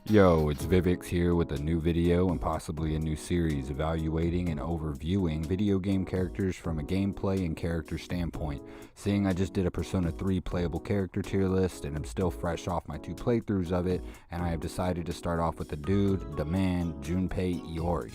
Yo, it's ViivviiX here with a new video and possibly a new series evaluating and overviewing video game characters from a gameplay and character standpoint. Seeing I just did a Persona 3 playable character tier list and I'm still fresh off my 2 playthroughs of it, and I have decided to start off with the dude, the man, Junpei Iori.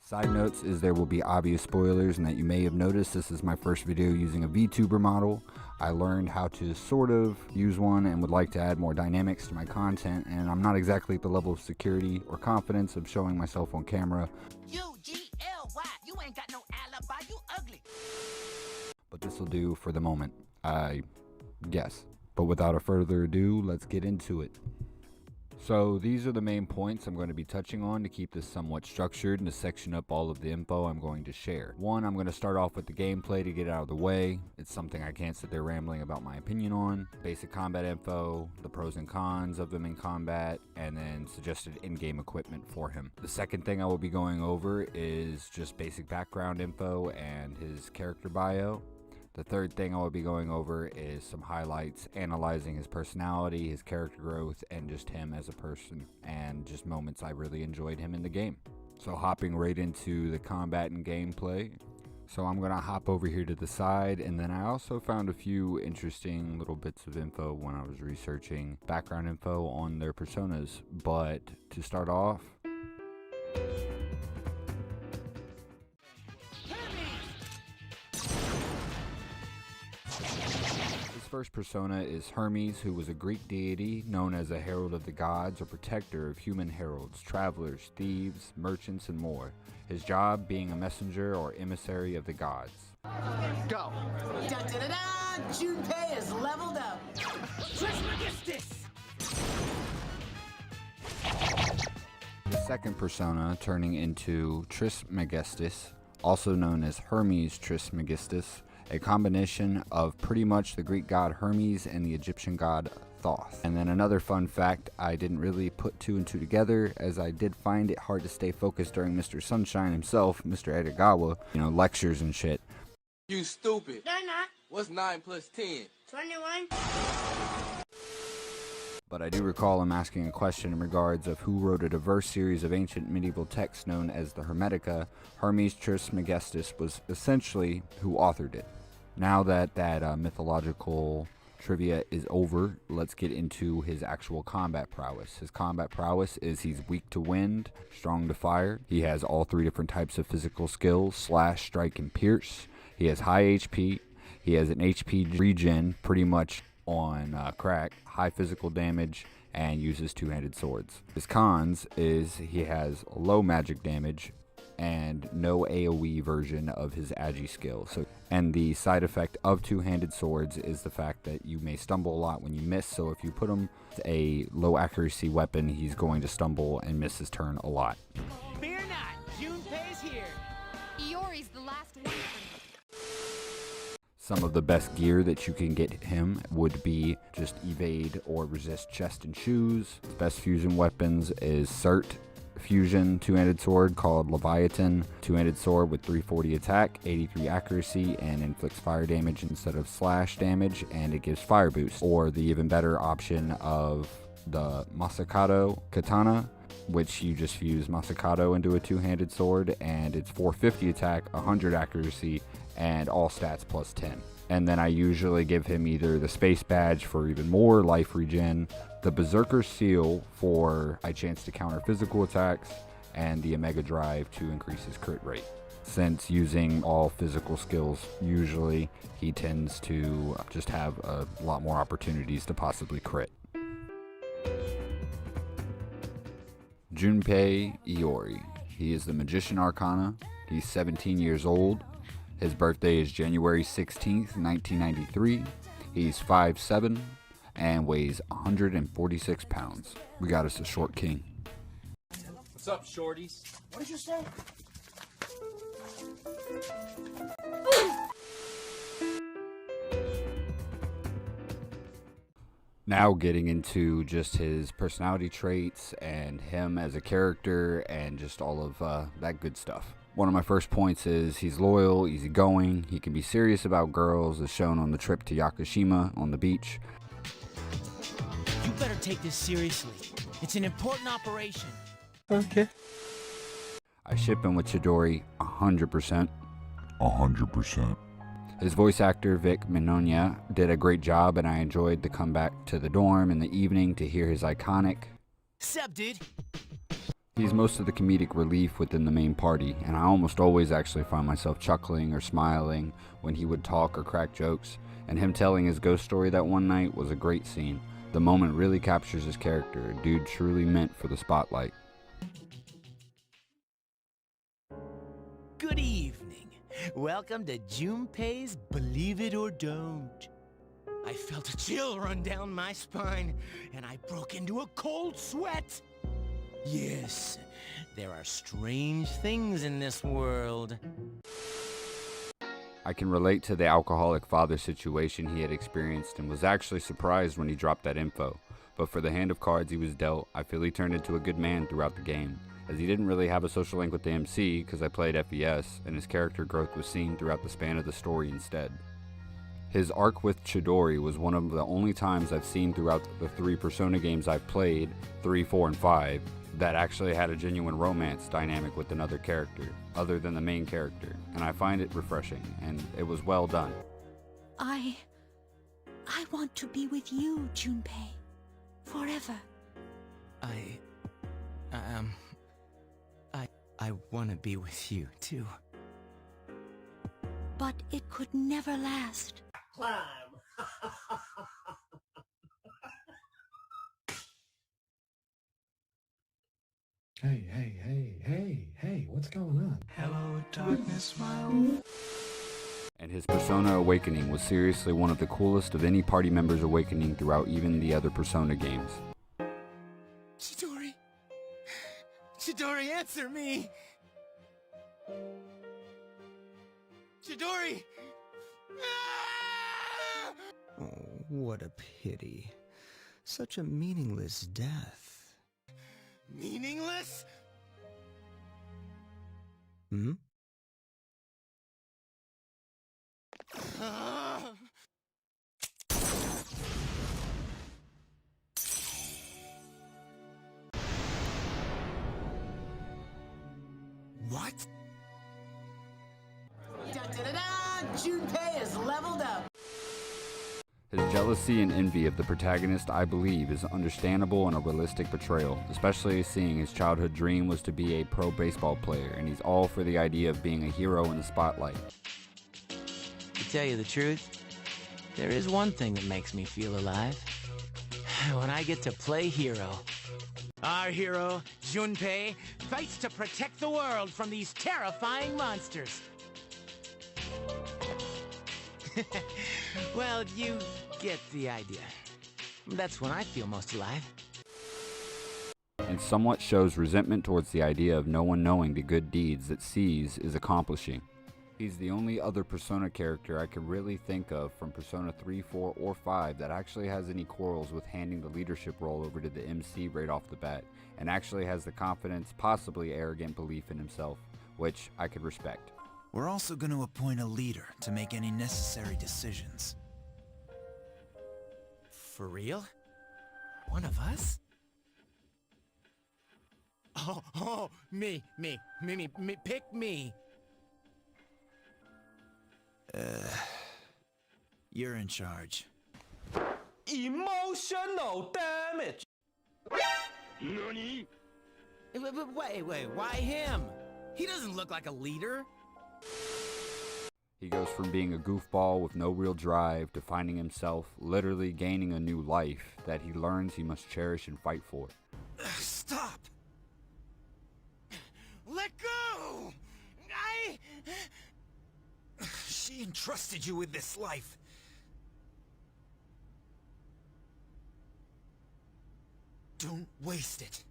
Side notes is there will be obvious spoilers, and that you may have noticed this is my first video using a VTuber model. I learned how to sort of use one and would like to add more dynamics to my content, and I'm not exactly at the level of security or confidence of showing myself on camera. U-G-L-Y, you ain't got no alibi, you ugly. But this will do for the moment, I guess. But without a further ado, let's get into it. So these are the main points I'm going to be touching on to keep this somewhat structured and to section up all of the info I'm going to share. One, I'm going to start off with the gameplay to get it out of the way. It's something I can't sit there rambling about my opinion on. Basic combat info, the pros and cons of them in combat, and then suggested in-game equipment for him. The second thing I will be going over is just basic background info and his character bio. The third thing I will be going over is some highlights, analyzing his personality, his character growth, and just him as a person, and just moments I really enjoyed him in the game. So hopping right into the combat and gameplay. So I'm going to hop over here to the side, and then I also found a few interesting little bits of info when I was researching background info on their personas. But to start off, first persona is Hermes, who was a Greek deity known as a herald of the gods or protector of human heralds, travelers, thieves, merchants, and more. His job being a messenger or emissary of the gods. Go! Da-da-da-da! Junpei is leveled up! The second persona turning into Trismegistus, also known as Hermes Trismegistus, a combination of pretty much the Greek god Hermes and the Egyptian god Thoth. And then another fun fact, I didn't really put 2 and 2 together, as I did find it hard to stay focused during Mr. Sunshine himself, Mr. Edogawa, lectures and shit. You stupid. They're not. What's 9 plus 10? 21. But I do recall him asking a question in regards of who wrote a diverse series of ancient medieval texts known as the Hermetica. Hermes Trismegistus was essentially who authored it. Now that mythological trivia is over, let's get into his actual combat prowess. His combat prowess is he's weak to wind, strong to fire. He has all 3 different types of physical skills, slash, strike, and pierce. He has high HP. He has an HP regen pretty much on crack, high physical damage, and uses 2-handed swords. His cons is he has low magic damage and no AoE version of his agi skill. And the side effect of 2-handed swords is the fact that you may stumble a lot when you miss, so if you put him with a low accuracy weapon, he's going to stumble and miss his turn a lot. Fear not, Junpei's here! Iori's the last one for me. Some of the best gear that you can get him would be just evade or resist chest and shoes. His best fusion weapons is Cert Fusion 2-handed sword called Leviathan, 2-handed sword with 340 attack, 83 accuracy, and inflicts fire damage instead of slash damage, and it gives fire boost. Or the even better option of the Masakato Katana, which you just fuse Masakato into a 2-handed sword, and it's 450 attack, 100 accuracy, and all stats plus 10. And then I usually give him either the space badge for even more life regen, the Berserker seal for a chance to counter physical attacks, and the Omega Drive to increase his crit rate. Since using all physical skills, usually he tends to just have a lot more opportunities to possibly crit. Junpei Iori. He is the Magician Arcana. He's 17 years old. His birthday is January 16th, 1993. He's 5'7" and weighs 146 pounds. We got us a short king. What's up, shorties? What did you say? Now getting into just his personality traits and him as a character and just all of that good stuff. One of my first points is he's loyal, easygoing, he can be serious about girls as shown on the trip to Yakushima on the beach. You better take this seriously. It's an important operation. Okay. I ship him with Chidori 100%. 100%. His voice actor, Vic Mignogna, did a great job, and I enjoyed the comeback to the dorm in the evening to hear his iconic. Sup, dude? He's most of the comedic relief within the main party, and I almost always actually find myself chuckling or smiling when he would talk or crack jokes, and him telling his ghost story that one night was a great scene. The moment really captures his character, a dude truly meant for the spotlight. Good evening. Welcome to Junpei's Believe It or Don't. I felt a chill run down my spine, and I broke into a cold sweat. Yes, there are strange things in this world. I can relate to the alcoholic father situation he had experienced and was actually surprised when he dropped that info. But for the hand of cards he was dealt, I feel he turned into a good man throughout the game, as he didn't really have a social link with the MC because I played FES, and his character growth was seen throughout the span of the story instead. His arc with Chidori was one of the only times I've seen throughout the 3 Persona games I've played, 3, 4, and 5, that actually had a genuine romance dynamic with another character, other than the main character, and I find it refreshing, and it was well done. I want to be with you, Junpei. Forever. I want to be with you, too. But it could never last. Hey, what's going on? Hello, darkness, my old... And his Persona awakening was seriously one of the coolest of any party member's awakening throughout even the other Persona games. Chidori! Chidori, answer me! Chidori! Ah! Oh, what a pity. Such a meaningless death. Meaningless? Hmm? Ah! What? Da-da-da-da! Junpei is leveled up! His jealousy and envy of the protagonist, I believe, is understandable and a realistic portrayal, especially seeing his childhood dream was to be a pro baseball player, and he's all for the idea of being a hero in the spotlight. To tell you the truth, there is one thing that makes me feel alive. When I get to play hero. Our hero, Junpei, fights to protect the world from these terrifying monsters. Well, you get the idea. That's when I feel most alive. And somewhat shows resentment towards the idea of no one knowing the good deeds that Seize is accomplishing. He's the only other Persona character I can really think of from Persona 3, 4, or 5 that actually has any quarrels with handing the leadership role over to the MC right off the bat, and actually has the confidence, possibly arrogant belief in himself, which I could respect. We're also going to appoint a leader to make any necessary decisions. For real? One of us? Oh, me, pick me. You're in charge. Emotional damage! Wait, why him? He doesn't look like a leader. He goes from being a goofball with no real drive to finding himself literally gaining a new life that he learns he must cherish and fight for. Stop! Let go! She entrusted you with this life. Don't waste it.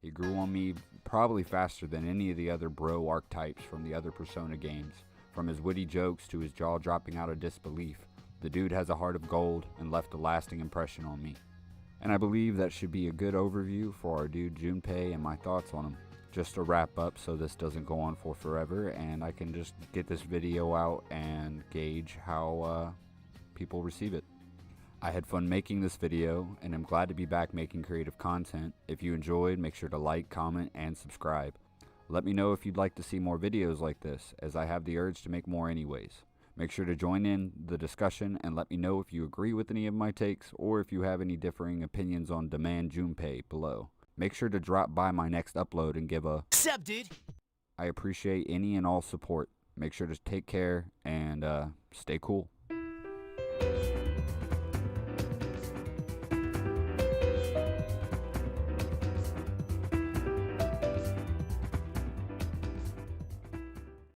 He grew on me probably faster than any of the other bro archetypes from the other Persona games. From his witty jokes to his jaw dropping out of disbelief, the dude has a heart of gold and left a lasting impression on me. And I believe that should be a good overview for our dude Junpei and my thoughts on him. just to wrap up so this doesn't go on for forever and I can just get this video out and gauge how people receive it. I had fun making this video and I'm glad to be back making creative content. If you enjoyed, make sure to like, comment, and subscribe. Let me know if you'd like to see more videos like this, as I have the urge to make more anyways. Make sure to join in the discussion and let me know if you agree with any of my takes or if you have any differing opinions on Demand Junpei below. Make sure to drop by my next upload and give a Sup, dude? I appreciate any and all support. Make sure to take care and stay cool.